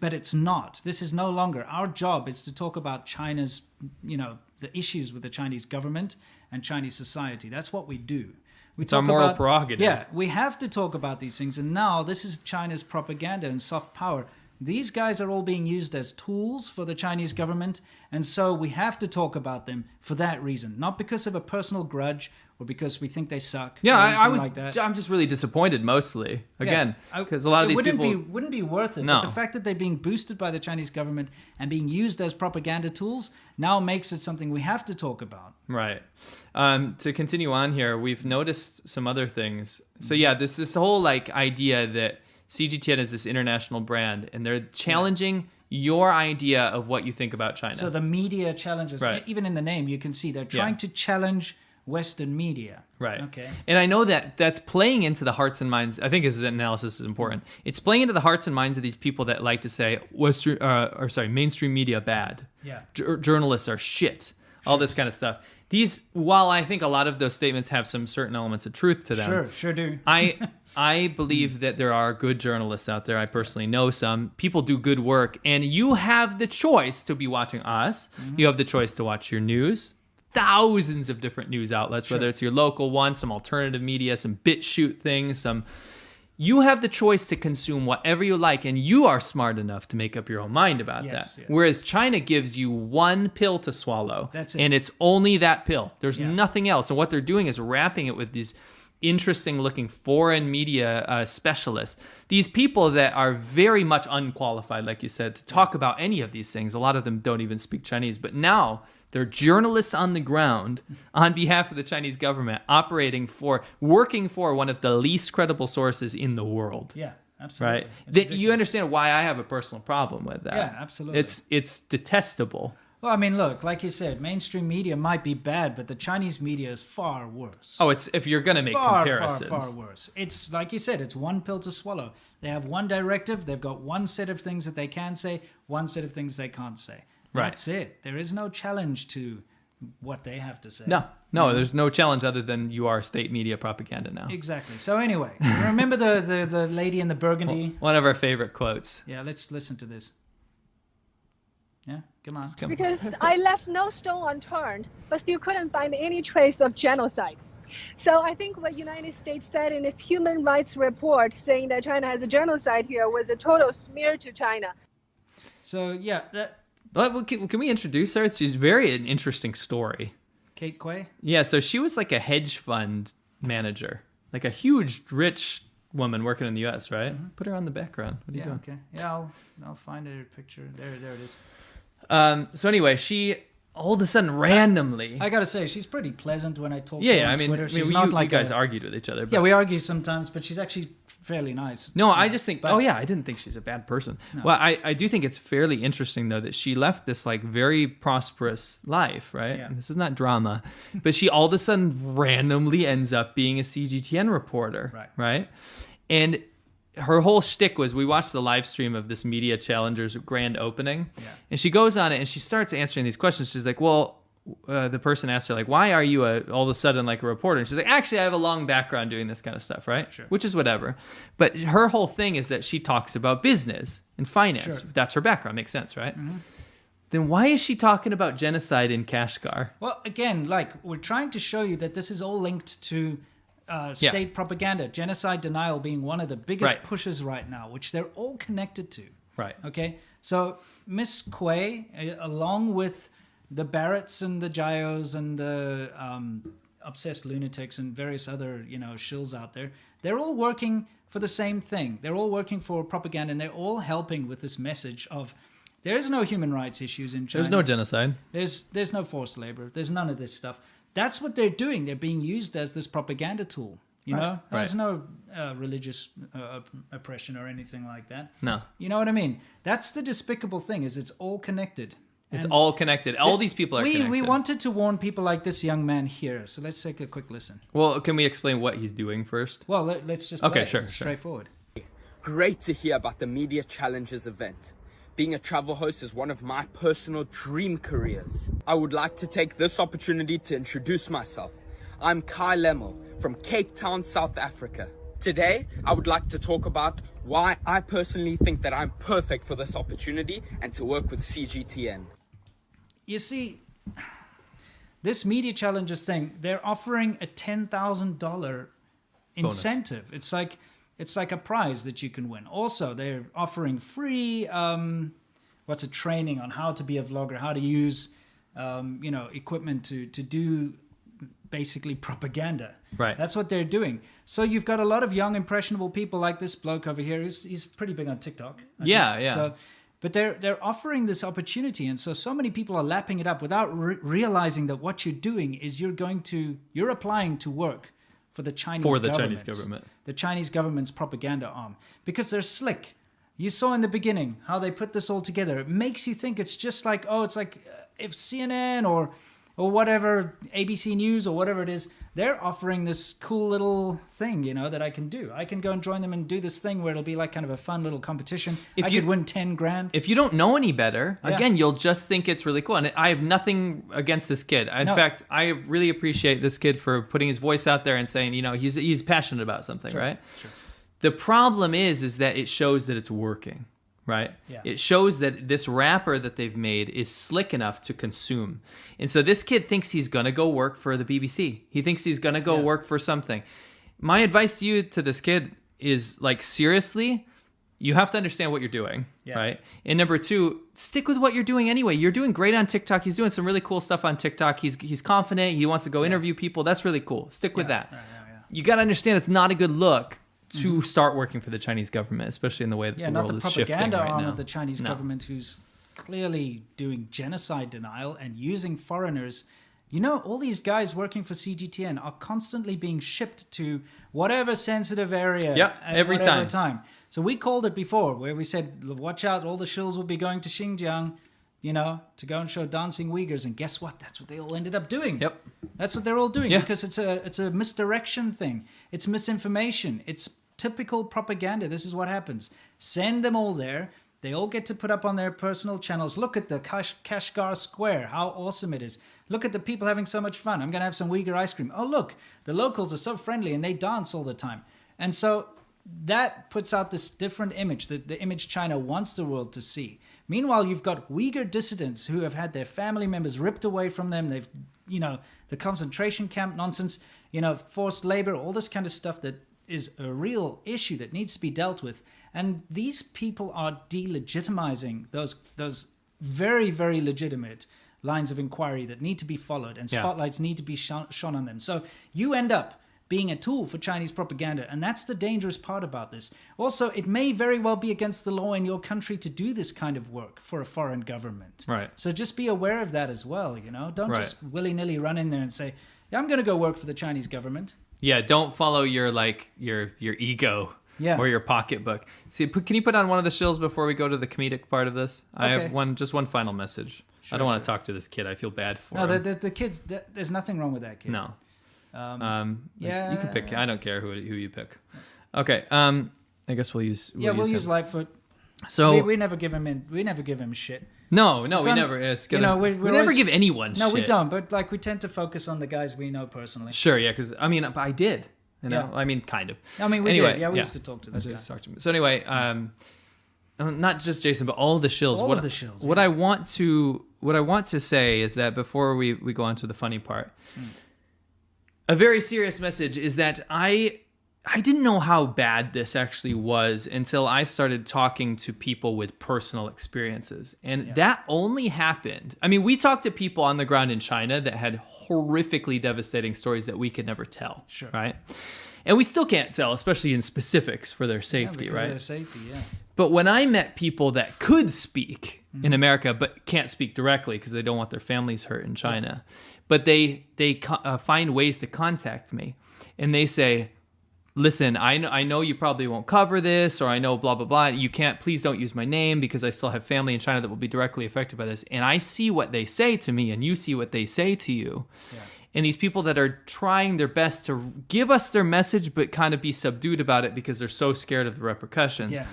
But it's not. This is no longer. Our job is to talk about China's, the issues with the Chinese government and Chinese society. That's what we do. It's our moral prerogative. Yeah, we have to talk about these things. And now this is China's propaganda and soft power. These guys are all being used as tools for the Chinese government, and so we have to talk about them for that reason, not because of a personal grudge or because we think they suck. Yeah, I'm just really disappointed mostly. Again, because a lot of these people wouldn't be worth it. No. But the fact that they're being boosted by the Chinese government and being used as propaganda tools now makes it something we have to talk about. Right. To continue on here, we've noticed some other things. So yeah, this whole idea that CGTN is this international brand, and they're challenging your idea of what you think about China. So the media challenges, even in the name, you can see they're trying to challenge Western media. Right. Okay. And I know that that's playing into the hearts and minds. I think this analysis is important. It's playing into the hearts and minds of these people that like to say mainstream media bad. Yeah. Journalists are shit. All this kind of stuff. While I think a lot of those statements have some certain elements of truth to them. Sure do. I believe that there are good journalists out there. I personally know some. People do good work, and you have the choice to be watching us. Mm-hmm. You have the choice to watch your news. Thousands of different news outlets, whether it's your local one, some alternative media, some BitChute things, you have the choice to consume whatever you like, and you are smart enough to make up your own mind about that. Yes. Whereas China gives you one pill to swallow, and it's only that pill. There's nothing else. And what they're doing is wrapping it with these interesting-looking foreign media specialists. These people that are very much unqualified, like you said, to talk about any of these things. A lot of them don't even speak Chinese. But now they're journalists on the ground on behalf of the Chinese government, working for one of the least credible sources in the world. Yeah, absolutely. Right? You understand why I have a personal problem with that. Yeah, absolutely. It's detestable. Well, I mean, look, like you said, mainstream media might be bad, but the Chinese media is far worse. Oh, it's if you're going to make comparisons. Far worse. It's, like you said, it's one pill to swallow. They have one directive. They've got one set of things that they can say, one set of things they can't say. That's it. There is no challenge to what they have to say. No, there's no challenge other than you are state media propaganda now. Exactly. So anyway, remember the lady in the burgundy? One of our favorite quotes. Yeah, let's listen to this. Yeah, come on. Because I left no stone unturned, but still couldn't find any trace of genocide. So I think what United States said in its human rights report, saying that China has a genocide here, was a total smear to China. So yeah, can we introduce her? She's very an interesting story. Kate Quay? Yeah, so she was like a hedge fund manager, like a huge, rich woman working in the U.S., right? Mm-hmm. Put her on the background. What are you doing? Okay. Yeah, I'll find her picture. There it is. So anyway, she all of a sudden randomly. I gotta say, she's pretty pleasant when I talk to her on Twitter. She's not like you guys argued with each other. But... Yeah, we argue sometimes, but she's actually fairly nice. No, I just think, I didn't think she's a bad person. No. Well, I do think it's fairly interesting, though, that she left this like very prosperous life, right? Yeah. And this is not drama, but she all of a sudden randomly ends up being a CGTN reporter, right? And her whole shtick was, we watched the live stream of this Media Challengers grand opening, and she goes on it and she starts answering these questions. She's like, well, the person asked her, like, why are you all of a sudden like a reporter? And she's like, actually, I have a long background doing this kind of stuff, right? Sure. Which is whatever. But her whole thing is that she talks about business and finance. Sure. That's her background. Makes sense, right? Mm-hmm. Then why is she talking about genocide in Kashgar? Well, again, like, we're trying to show you that this is all linked to state propaganda, genocide denial being one of the biggest pushes right now, which they're all connected to. Right. Okay. So Miss Quay, along with the Barretts and the Jayos and the obsessed lunatics and various other, shills out there, they're all working for the same thing. They're all working for propaganda, and they're all helping with this message of there's no human rights issues in China. There's no genocide. There's no forced labor. There's none of this stuff. That's what they're doing. They're being used as this propaganda tool. There's no religious oppression or anything like that. No. You know what I mean? That's the despicable thing, is it's all connected. It's all connected. All these people are connected. We wanted to warn people like this young man here, so let's take a quick listen. Well, can we explain what he's doing first? Well, let's just play it. Straightforward. Great to hear about the Media Challengers event. Being a travel host is one of my personal dream careers. I would like to take this opportunity to introduce myself. I'm Kai Lemmel from Cape Town, South Africa. Today, I would like to talk about why I personally think that I'm perfect for this opportunity and to work with CGTN. You see, this Media Challengers thing, they're offering a $10,000 incentive. Bonus. It's like a prize that you can win. Also, they're offering free training on how to be a vlogger, how to use equipment to do basically propaganda. Right. That's what they're doing. So you've got a lot of young, impressionable people like this bloke over here. He's pretty big on TikTok. Yeah. So, but they're offering this opportunity, and so many people are lapping it up without realizing that what you're doing is you're applying to work for the Chinese government. The Chinese government's propaganda arm, because they're slick. You saw in the beginning how they put this all together. It makes you think it's just like, if CNN or whatever, ABC News or whatever it is, they're offering this cool little thing, that I can do. I can go and join them and do this thing where it'll be like kind of a fun little competition. I could win 10 grand. If you don't know any better, again, you'll just think it's really cool. And I have nothing against this kid. In fact, I really appreciate this kid for putting his voice out there and saying, he's passionate about something, right? Sure. The problem is that it shows that it's working. Right? Yeah. It shows that this rapper that they've made is slick enough to consume. And so this kid thinks he's going to go work for the BBC. He thinks he's going to go work for something. My advice to this kid is, like, seriously, you have to understand what you're doing, right? And number two, stick with what you're doing anyway. You're doing great on TikTok. He's doing some really cool stuff on TikTok. He's confident. He wants to go interview people. That's really cool. Stick with that. You got to understand it's not a good look to start working for the Chinese government, especially in the way that the world is shifting right now. Yeah, not the propaganda arm of the Chinese government who's clearly doing genocide denial and using foreigners. All these guys working for CGTN are constantly being shipped to whatever sensitive area every time. So we called it before, where we said, watch out, all the shills will be going to Xinjiang, to go and show dancing Uyghurs. And guess what? That's what they all ended up doing. Yep. That's what they're all doing because it's a misdirection thing. It's misinformation. It's typical propaganda. This is what happens. Send them all there. They all get to put up on their personal channels. Look at the Kashgar Square, how awesome it is. Look at the people having so much fun. I'm going to have some Uyghur ice cream. Oh, look, the locals are so friendly and they dance all the time. And so that puts out this different image, the image China wants the world to see. Meanwhile, you've got Uyghur dissidents who have had their family members ripped away from them. They've, the concentration camp nonsense, forced labor, all this kind of stuff that is a real issue that needs to be dealt with. And these people are delegitimizing those very, very legitimate lines of inquiry that need to be followed, and spotlights need to be shone on them. So you end up being a tool for Chinese propaganda, and that's the dangerous part about this. Also, it may very well be against the law in your country to do this kind of work for a foreign government. Right. So just be aware of that as well, Don't just willy-nilly run in there and say, I'm going to go work for the Chinese government. Yeah, don't follow your ego. or your pocketbook. See, can you put on one of the shills before we go to the comedic part of this? I have just one final message. I don't want to talk to this kid. I feel bad for him. No, the kids, there's nothing wrong with that kid. No. You can pick. I don't care who you pick. Okay. I guess we'll use. We'll use Lightfoot. So we never give him we never give him shit. No, we never. It's gonna, we never give anyone shit. No, we don't. But like, we tend to focus on the guys we know personally. Sure, yeah. Because I mean, I did. You know, I mean, kind of. I mean, we did. Yeah, we used to talk to this guy. So anyway, not just Jason, but all of the shills. All of the shills. What I want to say is that before we go on to the funny part, a very serious message is that I didn't know how bad this actually was until I started talking to people with personal experiences. And that only happened. I mean, we talked to people on the ground in China that had horrifically devastating stories that we could never tell. Sure. Right? And we still can't tell, especially in specifics for their safety, right? Of their safety, yeah. But when I met people that could speak in America but can't speak directly because they don't want their families hurt in China, but they find ways to contact me, and they say, listen, I know you probably won't cover this, or I know blah, blah, blah. You can't, please don't use my name because I still have family in China that will be directly affected by this. And I see what they say to me, and you see what they say to you. Yeah. And these people that are trying their best to give us their message, but kind of be subdued about it because they're so scared of the repercussions. Yeah.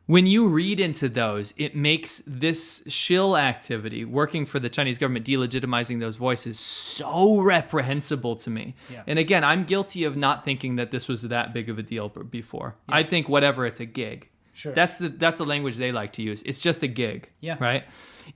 When you read into those, it makes this shill activity, working for the Chinese government, delegitimizing those voices, so reprehensible to me. Yeah. And again, I'm guilty of not thinking that this was that big of a deal before. Yeah. I think whatever, it's a gig. Sure. That's the language they like to use. It's just a gig. Yeah. Right?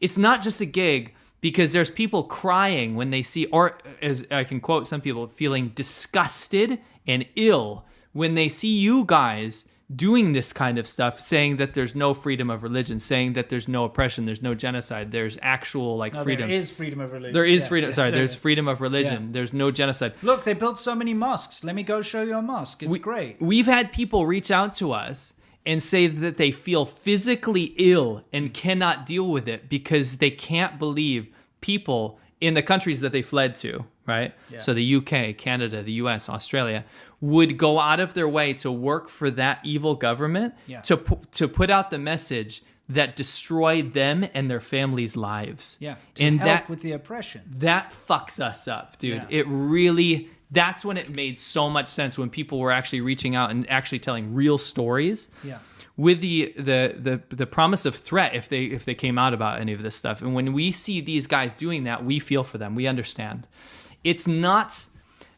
It's not just a gig because there's people crying when they see, or as I can quote some people, feeling disgusted and ill when they see you guys doing this kind of stuff, saying that there's no freedom of religion, saying that there's no oppression, there's no genocide, there's actual freedom. There is freedom of religion. There is freedom. Sorry, there's freedom of religion. Yeah. There's no genocide. Look, they built so many mosques. Let me go show you a mosque. It's great. We've had people reach out to us and say that they feel physically ill and cannot deal with it because they can't believe people in the countries that they fled to, right? Yeah. So the UK, Canada, the US, Australia, would go out of their way to work for that evil government to put out the message that destroyed them and their families' lives. Yeah, to help with the oppression. That fucks us up, dude. Yeah. It really, that's when it made so much sense, when people were actually reaching out and actually telling real stories. Yeah. With the promise of threat if they came out about any of this stuff. And when we see these guys doing that, we feel for them. We understand. It's not,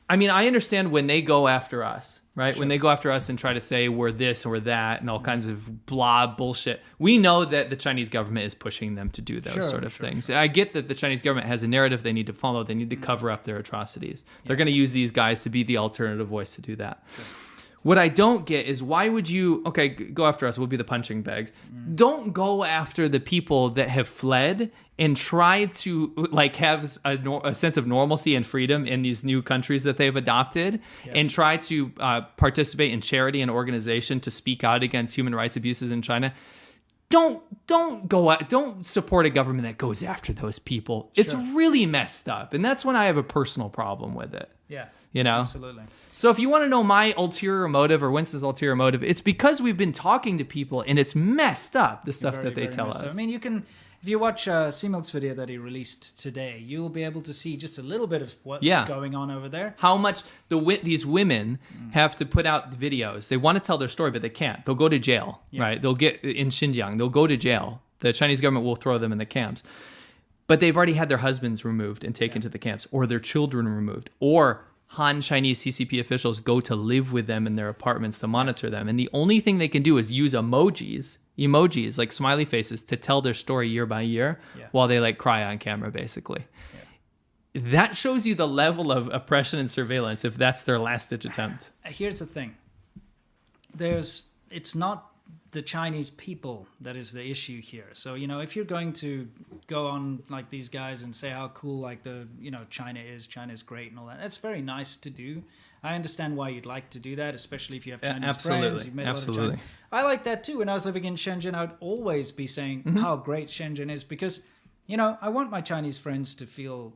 I mean, I understand when they go after us, right? Sure. When they go after us and try to say we're this or that and all kinds of blah bullshit. We know that the Chinese government is pushing them to do those sort of things. Sure. I get that the Chinese government has a narrative they need to follow. They need to cover up their atrocities. Yeah. They're going to use these guys to be the alternative voice to do that. Sure. What I don't get is, why would you, okay, go after us, we'll be the punching bags. Don't go after the people that have fled and try to have a sense of normalcy and freedom in these new countries that they've adopted, and try to participate in charity and organization to speak out against human rights abuses in China. Don't support a government that goes after those people. It's really messed up. And that's when I have a personal problem with it. Yeah. You know? Absolutely. So if you want to know my ulterior motive or Winston's ulterior motive, it's because we've been talking to people and it's messed up, the stuff that they tell us. I mean, you can, if you watch Simil's video that he released today, you will be able to see just a little bit of what's going on over there. How much these women have to put out videos. They want to tell their story, but they can't. They'll go to jail, right? They'll get in Xinjiang. They'll go to jail. The Chinese government will throw them in the camps. But they've already had their husbands removed and taken to the camps, or their children removed, or Han Chinese CCP officials go to live with them in their apartments to monitor them. And the only thing they can do is use emojis like smiley faces, to tell their story year by year while they cry on camera, basically. Yeah. That shows you the level of oppression and surveillance if that's their last-ditch attempt. Here's the thing. It's not the Chinese people that is the issue here. So, if you're going to go on like these guys and say how cool China's great and all that, that's very nice to do. I understand why you'd like to do that, especially if you have Chinese friends. You've met a lot of Chinese. I like that too. When I was living in Shenzhen, I would always be saying how great Shenzhen is, because, I want my Chinese friends to feel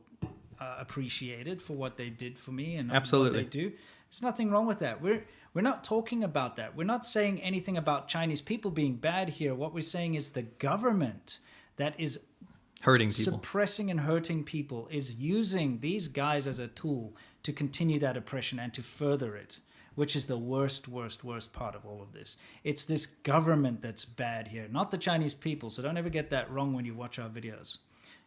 appreciated for what they did for me and what they do. There's nothing wrong with that. We're not talking about that. We're not saying anything about Chinese people being bad here. What we're saying is the government that is hurting people, suppressing and hurting people, is using these guys as a tool to continue that oppression and to further it, which is the worst part of all of this. It's this government that's bad here, not the Chinese people. So don't ever get that wrong when you watch our videos.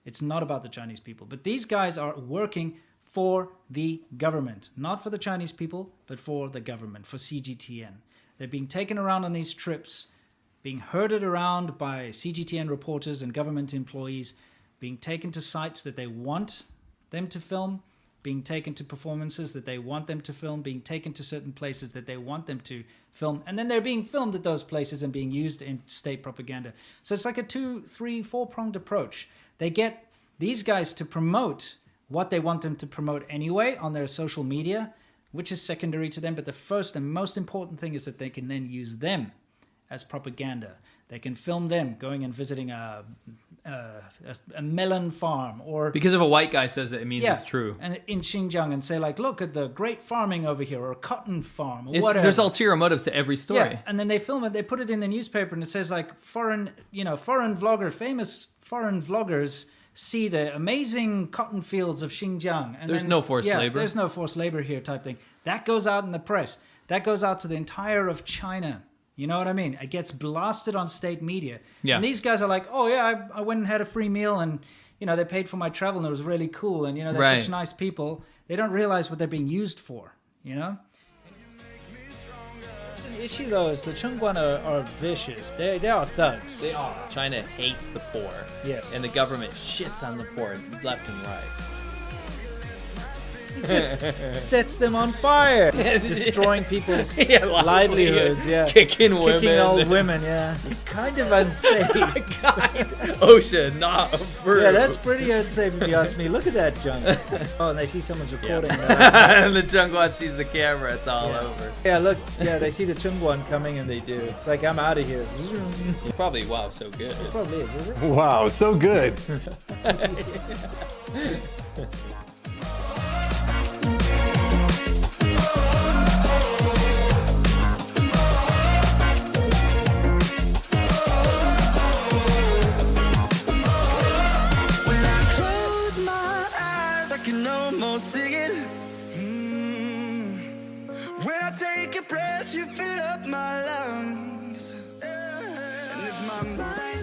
It's not about the Chinese people. But these guys are working for the government, not for the Chinese people, but for the government, for CGTN. They're being taken around on these trips, being herded around by CGTN reporters and government employees, being taken to sites that they want them to film, being taken to performances that they want them to film, being taken to certain places that they want them to film, and then they're being filmed at those places and being used in state propaganda. So it's like a 2, 3, 4-pronged approach. They get these guys to promote what they want them to promote anyway on their social media, which is secondary to them. But the first and most important thing is that they can then use them as propaganda. They can film them going and visiting a melon farm, or because if a white guy says it means it's true. And in Xinjiang, and say like, look at the great farming over here, or a cotton farm, or whatever. There's ulterior motives to every story. Yeah, and then they film it, they put it in the newspaper, and it says like famous foreign vloggers see the amazing cotton fields of Xinjiang. And there's no forced labor. There's no forced labor here type thing. That goes out in the press. That goes out to the entire of China. You know what I mean? It gets blasted on state media. Yeah. And these guys are like, oh yeah, I went and had a free meal, and they paid for my travel, and it was really cool, and they're such nice people. They don't realize what they're being used for, It's an issue though, is the Chengguan are vicious. They are thugs. They are. China hates the poor. Yes. And the government shits on the poor left and right. Just sets them on fire, destroying people's livelihoods. Yeah, kicking old women. Yeah, it's kind of unsafe. Ocean, not Peru. Yeah, that's pretty unsafe if you ask me. Look at that junk. Oh, and they see someone's recording. And the Chengguan sees the camera. It's all over. Yeah, look. Yeah, they see the Chengguan coming, and they do. It's like, I'm out of here. Probably wow, so good. It probably is it? Wow, so good. When I take a breath, you fill up my lungs. And if my mind